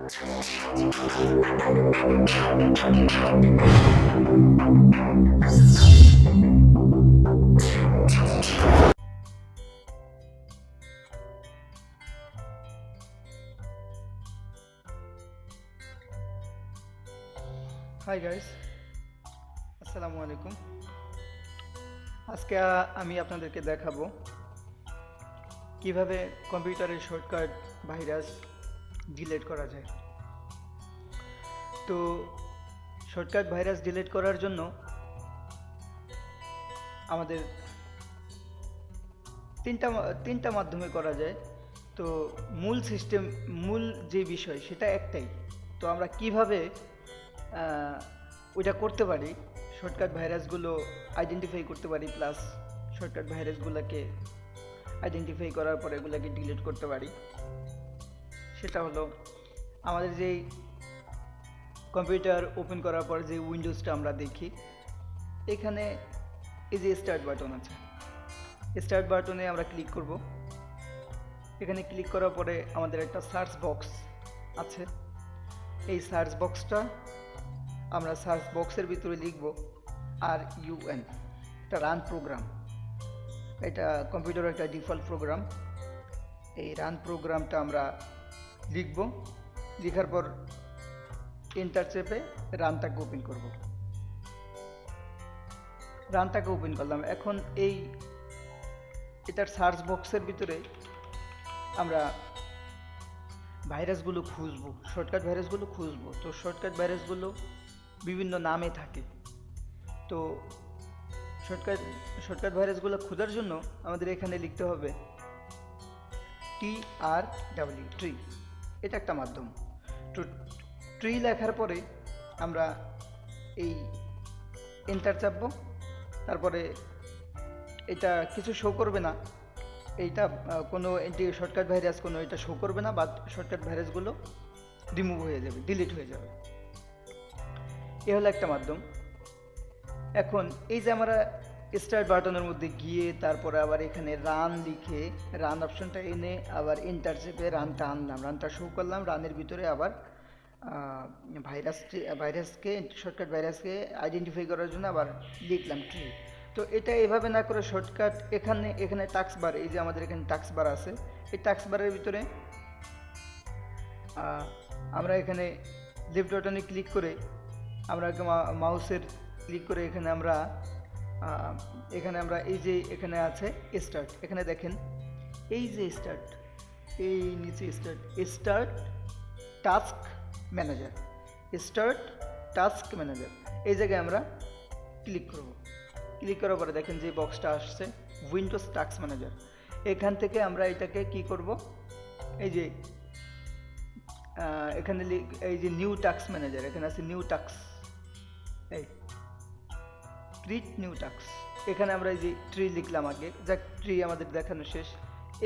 Hi guys, আসসালামু আলাইকুম। আজকে আমি আপনাদেরকে দেখাবো কিভাবে কম্পিউটারের শর্টকাট ভাইরাস ডিলিট করা যায়। তো শর্টকাট ভাইরাস ডিলিট করার জন্য আমাদের তিনটা মাধ্যমে করা যায়। তো মূল যে বিষয় সেটা একটাই। তো আমরা কিভাবে ওইটা করতে পারি, শর্টকাট ভাইরাসগুলো আইডেন্টিফাই করতে পারি, প্লাস শর্টকাট ভাইরাসগুলোকে আইডেন্টিফাই করার পরে এগুলোকে ডিলিট করতে পারি, সেটা হলো আমাদের যেই কম্পিউটার ওপেন করার পর যে উইন্ডোজটা আমরা দেখি, এখানে এই যে স্টার্ট বাটন আছে, স্টার্ট বাটনে আমরা ক্লিক করব। এখানে ক্লিক করার পরে আমাদের একটা সার্চ বক্স আছে। এই সার্চ বক্সটা আমরা সার্চ বক্সের ভিতরে লিখব RUN, এটা রান প্রোগ্রাম। এটা কম্পিউটারের একটা ডিফল্ট প্রোগ্রাম। এই রান প্রোগ্রামটা আমরা লিখব। লেখার পর এন্টার চেপে রানটাকে ওপেন করব। রানটাকে ওপেন করলাম। এখন এটার সার্চ বক্সের ভিতরে আমরা ভাইরাসগুলো খুঁজবো, শর্টকাট ভাইরাসগুলো খুঁজবো। তো শর্টকাট ভাইরাসগুলো বিভিন্ন নামে থাকে। তো শর্টকাট ভাইরাসগুলো খোঁজার জন্য আমাদের এখানে লিখতে হবে TRW, ট্রি। এটা একটা মাধ্যম। তো ট্রি লেখার পরে আমরা এই এন্টার চাপবো। তারপরে এটা কিছু শো করবে না, এইটা কোনো শর্টকাট ভাইরাস কোনো এটা শো করবে না, বা শর্টকাট ভাইরাসগুলো রিমুভ হয়ে যাবে, ডিলিট হয়ে যাবে। এ হলো একটা মাধ্যম। এখন এই যে আমরা স্টার্ট বাটনের মধ্যে গিয়ে তারপরে আবার এখানে রান লিখে রান অপশনটা এনে আবার এন্টার চেপে রানটা আনলাম, রানটা শো করলাম। রানের ভিতরে আবার শর্টকাট ভাইরাসকে আইডেন্টিফাই করার জন্য আবার লিখলাম ট্রি। তো এটা এভাবে না করে শর্টকাট এখানে টাস্ক বার, এই যে আমাদের এখানে টাস্ক বার আছে, এই টাস্ক বারের ভিতরে আমরা এখানে লেফট বাটনে ক্লিক করে আমরা মাউসের ক্লিক করে এখানে আমরা এই যে এখানে আছে স্টার্ট, এখানে দেখেন এই যে স্টার্ট, এই নিচে স্টার্ট টাস্ক ম্যানেজার, এই জায়গায় আমরা ক্লিক করব। ক্লিক করার পরে দেখেন যে বক্সটা আসছে উইন্ডোজ টাস্ক ম্যানেজার। এখান থেকে আমরা এটাকে কি করব, এই যে এখানে এই যে নিউ টাস্ক ম্যানেজার, এখানে আছে নিউ টাস্ক, এই ক্রিয়েট নিউ টাস্ক। এখানে আমরা এই যে ট্রি লিখলাম আগে, যা ট্রি আমাদের দেখানো শেষ।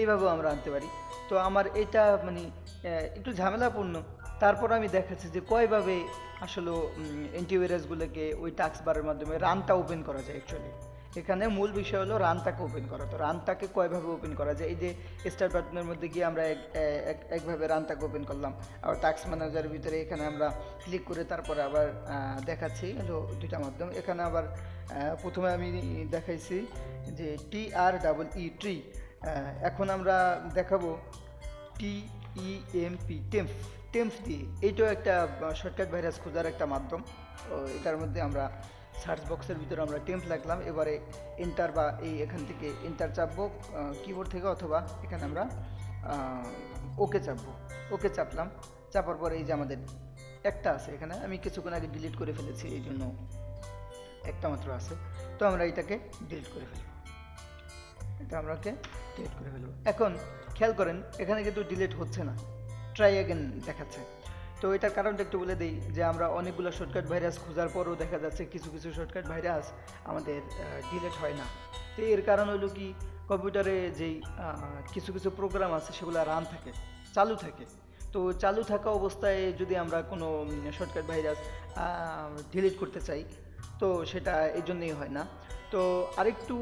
এইভাবেও আমরা আনতে পারি। তো আমার এটা মানে একটু ঝামেলাপূর্ণ, তারপর আমি দেখাচ্ছি যে কয়ভাবে আসলে অ্যান্টিভাইরাসগুলোকে ওই টাস্ক বারের মাধ্যমে রানটা ওপেন করা যায়। অ্যাকচুয়ালি এখানে মূল বিষয় হলো রানটাকে ওপেন করা। তো রানটাকে কয়ভাবে ওপেন করা যায়, এই যে স্টার্ট বাটনের মধ্যে গিয়ে আমরা একভাবে রানটাকে ওপেন করলাম। আবার টাস্ক ম্যানেজারের ভিতরে এখানে আমরা ক্লিক করে তারপরে আবার দেখাচ্ছি হলো দুইটা মাধ্যম। এখানে আবার প্রথমে আমি দেখাইছি যে TREE, ট্রি। এখন আমরা দেখাবো TEMP, টেম্প দিয়ে। এইটাও একটা শর্টকাট ভাইরাস খোঁজার একটা মাধ্যম। এটার মধ্যে আমরা সার্চ বক্সের ভিতরে আমরা টেম্প লিখলাম, এবারে এন্টার বা এখান থেকে এন্টার চাপবো কিবোর্ড থেকে, অথবা এখানে আমরা ওকে চাপবো। ওকে চাপলাম, চাপার পরে এই যে আমাদের একটা আছে, এখানে আমি কিছুক্ষণ আগে ডিলিট করে ফেলেছি, এই জন্য একটা মাত্র আছে। তো আমরা এটাকে ডিলিট করে ফেলবো, এখন খেয়াল করেন এখানে কিন্তু ডিলিট হচ্ছে না, ট্রাই অ্যাগেন দেখাচ্ছে। তো এটার কারণটা একটু বলে দিই যে আমরা অনেকগুলো শর্টকাট ভাইরাস খোঁজার পরও দেখা যাচ্ছে কিছু শর্টকাট ভাইরাস আমাদের ডিলিট হয় না। তো এর কারণ হলো কি, কম্পিউটারে যেই কিছু প্রোগ্রাম আছে সেগুলো রান থাকে, চালু থাকে। তো চালু থাকা অবস্থায় যদি আমরা কোনো শর্টকাট ভাইরাস ডিলিট করতে চাই, তো সেটা এই জন্যই হয় না। তো আরেকটু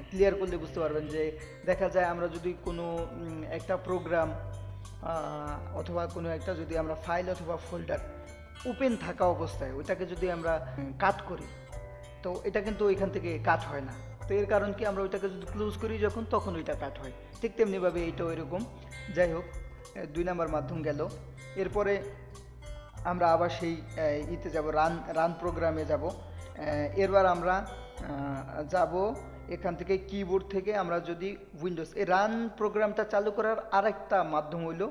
ক্লিয়ার করলে বুঝতে পারবেন যে দেখা যায় আমরা যদি কোনো একটা প্রোগ্রাম অথবা কোনো একটা যদি আমরা ফাইল অথবা ফোল্ডার ওপেন থাকা অবস্থায় ওইটাকে যদি আমরা কাট করি, তো এটা কিন্তু ওইখান থেকে কাট হয় না। তো এর কারণ কি, আমরা ওইটাকে যদি ক্লোজ করি যখন, তখন ওইটা কাট হয়। ঠিক তেমনিভাবে এইটাও এরকম। যাই হোক, 2 নাম্বার মাধ্যম গেল। এরপরে আমরা আবার সেই ইতে যাব, রান প্রোগ্রামে যাব। এরবার আমরা যাব এখান থেকে কিবোর্ড থেকে আমরা যদি উইন্ডোজ, এই রান প্রোগ্রামটা চালু করার আরেকটা মাধ্যম হইল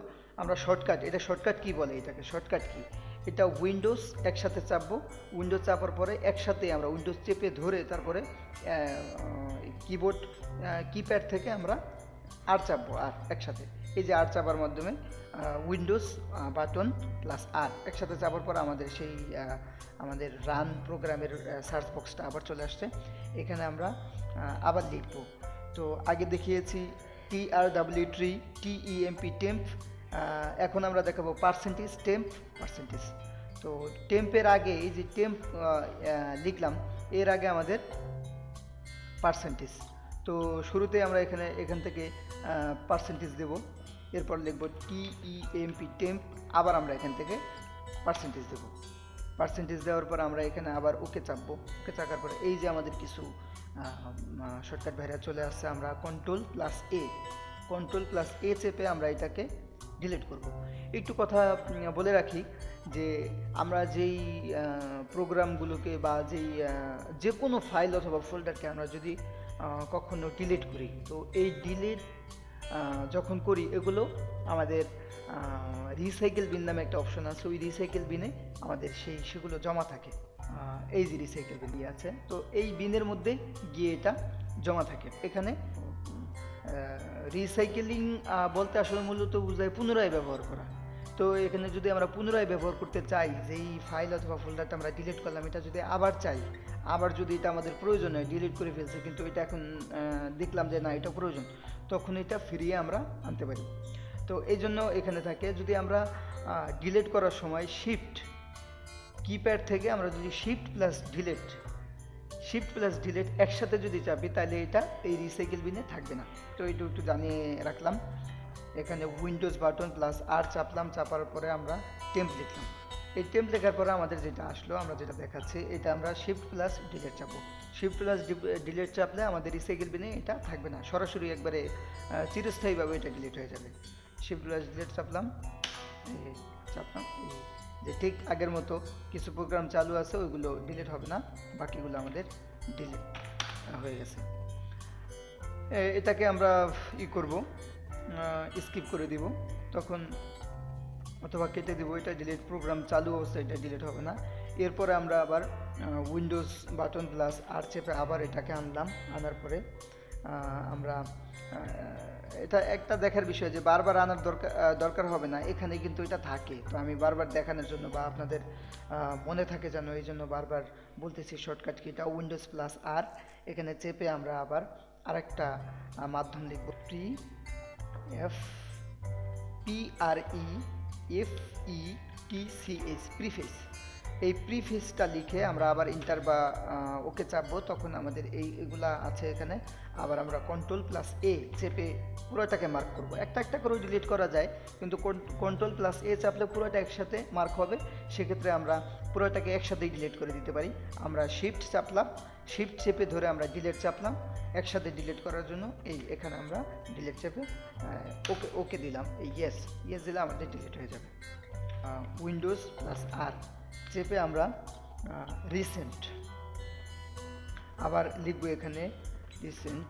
আমরা শর্টকাট, এটা শর্টকাট কি বলে, এটাকে শর্টকাট কি, এটা উইন্ডোজ একসাথে চাপবো। উইন্ডোজ চাপার পরে একসাথে আমরা উইন্ডোজ চেপে ধরে তারপরে কিবোর্ড কিপ্যাড থেকে আমরা আর চাপবো, আর একসাথে এই যে আর চাপার মাধ্যমে উইন্ডোজ বাটন প্লাস আর একসাথে চাপার পর আমাদের সেই আমাদের রান প্রোগ্রামের সার্চ বক্সটা আবার চলে আসছে। এখানে আমরা আবার লিখব। তো আগে দেখিয়েছি TRW ট্রি, TEMP টেম্প, এখন আমরা দেখাবো পার্সেন্টেজ টেম্প পার্সেন্টেজ। তো টেম্পের আগে এই যে টেম্প লিখলাম, এর আগে আমাদের পার্সেন্টেজ। তো শুরুতে আমরা এখান থেকে পার্সেন্টেজ দেব, এরপর লিখব TEMP টেম্প, আবার আমরা এখান থেকে পার্সেন্টেজ দেব। পার্সেন্টেজ দেওয়ার পর আমরা এখানে আবার ওকে চাপবো। ওকে চাপার পরে এই যে আমাদের কিছু শর্টকাট বাইরে চলে আসছে, আমরা কন্ট্রোল প্লাস এ চেপে আমরা এটাকে ডিলিট করব। একটু কথা বলে রাখি যে আমরা যেই প্রোগ্রামগুলোকে বা যে কোনো ফাইল অথবা ফোল্ডারকে আমরা যদি কখনো ডিলিট করি, তো এই ডিলিট যখন করি এগুলো আমাদের রিসাইকেল বিন নামে একটা অপশন আছে, ওই রিসাইকেল বিনে আমাদের সেগুলো জমা থাকে। এই যে রিসাইকেল বিন আছে, তো এই বিনের মধ্যে গিয়ে এটা জমা থাকে। এখানে রিসাইকেলিং বলতে আসলে মূলত বোঝায় পুনরায় ব্যবহার করা। তো এখানে যদি আমরা পুনরায় ব্যবহার করতে চাই, যেই ফাইল অথবা ফোল্ডারটা আমরা ডিলিট করলাম, এটা যদি আবার চাই, আবার যদি এটা আমাদের প্রয়োজন হয়, ডিলিট করে ফেলছে কিন্তু এটা এখন দেখলাম যে না এটা প্রয়োজন, তখন এটা ফিরিয়ে আমরা আনতে পারি। তো এই জন্য এখানে থাকে, যদি আমরা ডিলিট করার সময় শিফট কিপ্যাড থেকে আমরা যদি শিফট প্লাস ডিলিট একসাথে যদি চাপি, তাহলে এটা এই রিসাইকেল বিনে থাকবে না। তো এটা একটু জানিয়ে রাখলাম। এখানে উইন্ডোজ বাটন প্লাস আর চাপলাম, চাপার পরে আমরা টেম্প লিখলাম। এই টেম্প লেখার পরে আমাদের যেটা আসলো, আমরা যেটা দেখাচ্ছি, এটা আমরা শিফট প্লাস ডিলিট চাপবো। শিফট প্লাস ডিলিট চাপলে আমাদের রিসাইকেল বিনে এটা থাকবে না, সরাসরি একবারে চিরস্থায়ীভাবে এটা ডিলিট হয়ে যাবে। শিফট প্লাস ডিলিট চাপলাম, যে ঠিক আগের মতো কিছু প্রোগ্রাম চালু আছে ওইগুলো ডিলিট হবে না, বাকিগুলো আমাদের ডিলিট হয়ে গেছে। এটাকে আমরা করব, স্কিপ করে দিব তখন, অথবা কেটে দিব। এটা ডিলিট প্রোগ্রাম চালু অবস্থায় এটা ডিলিট হবে না। এরপরে আমরা আবার উইন্ডোজ বাটন প্লাস আর চেপে আবার এটাকে আনলাম। আনার পরে আমরা এটা একটা দেখার বিষয় যে বারবার আনার দরকার হবে না, এখানে কিন্তু এটা থাকে। তো আমি বারবার দেখানোর জন্য বা আপনাদের মনে থাকে যেন, এই জন্য বারবার বলতেছি শর্টকাট কি, এটা উইন্ডোজ প্লাস আর, এখানে চেপে আমরা আবার আরেকটা মাধ্যম লিখব, PREFETCH প্রিফেস। এই প্রিফেসটা লিখে আমরা আবার ইন্টার বা ওকে চাপবো, তখন আমাদের এইগুলা আছে এখানে। আবার আমরা কন্ট্রোল প্লাস এ চেপে পুরোটাকে মার্ক করব। একটা করে ডিলিট করা যায়, কিন্তু কন্ট্রোল প্লাস এ চাপলে পুরোটা একসাথে মার্ক হবে। সেক্ষেত্রে আমরা পুরোটাকে একসাথেই ডিলিট করে দিতে পারি। আমরা শিফট চাপলাম, শিফট চেপে ধরে আমরা ডিলিট চাপলাম একসাথে ডিলিট করার জন্য। এখানে আমরা ডিলিট চেপে ওকে দিলাম, এই ইয়েস দিলে আমাদের ডিলিট হয়ে যাবে। উইন্ডোজ প্লাস আর চেপে আমরা রিসেন্ট আবার লিখবো, এখানে রিসেন্ট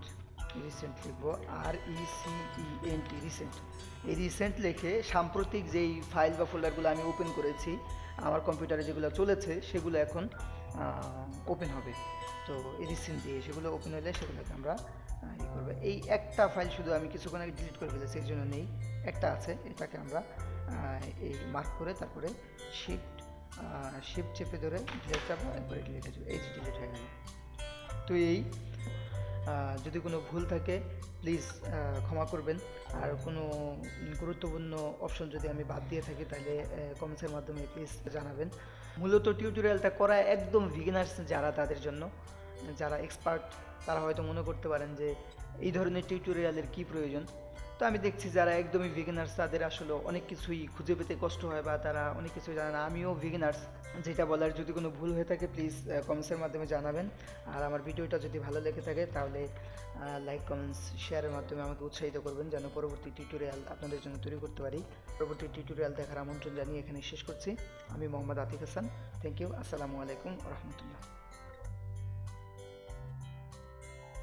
লিখবো, RECENT রিসেন্ট। এই রিসেন্ট লিখে সাম্প্রতিক যেই ফাইল বা ফোল্ডারগুলো আমি ওপেন করেছি, আমার কম্পিউটারে যেগুলো চলেছে সেগুলো এখন ওপেন হবে। তো রিসেন্ট দিয়ে সেগুলো ওপেন হলে সেগুলোকে আমরা করবো। এই একটা ফাইল শুধু আমি কিছুক্ষণ আগে ডিলিট করে ফেলেছি, এর জন্য নেই, একটা আছে, এটাকে আমরা এই মার্ক করে তারপরে শিফট চেপে ধরে ডিলিট চাপবো, এরপরে ডিলিট হয়ে যাবে। এই যে ডিলিট হয়ে গেল। তো যদি কোনো ভুল থাকে প্লিজ ক্ষমা করবেন। আর কোনো গুরুত্বপূর্ণ অপশন যদি আমি বাদ দিয়ে থাকি তাহলে কমেন্টসের মাধ্যমে প্লিজ জানাবেন। মূলত টিউটোরিয়ালটা করা একদম বিগিনার্স যারা, তাদের জন্য। যারা এক্সপার্ট তারা হয়তো মনে করতে পারেন যে এই ধরনের টিউটোরিয়ালের কি প্রয়োজন। তো আমি দেখছি যারা একদমই বিগিনার্স তাদের আসলে অনেক কিছুই খুঁজে পেতে কষ্ট হয় বা তারা অনেক কিছুই জানে না। আমিও বিগিনার্স, যেটা বলার যদি কোনো ভুল হয়ে থাকে প্লিজ কমেন্টসের মাধ্যমে জানাবেন। আর আমার ভিডিওটা যদি ভালো লেগে থাকে তাহলে লাইক কমেন্টস শেয়ারের মাধ্যমে আমাকে উৎসাহিত করবেন যেন পরবর্তী টিউটোরিয়াল আপনাদের জন্য তৈরি করতে পারি। পরবর্তী টিউটোরিয়াল দেখার আমন্ত্রণ জানিয়ে এখানে শেষ করছি। আমি মোহাম্মদ আতিক হাসান। Thank you. আসসালামু আলাইকুম রহমতুল্লাহ।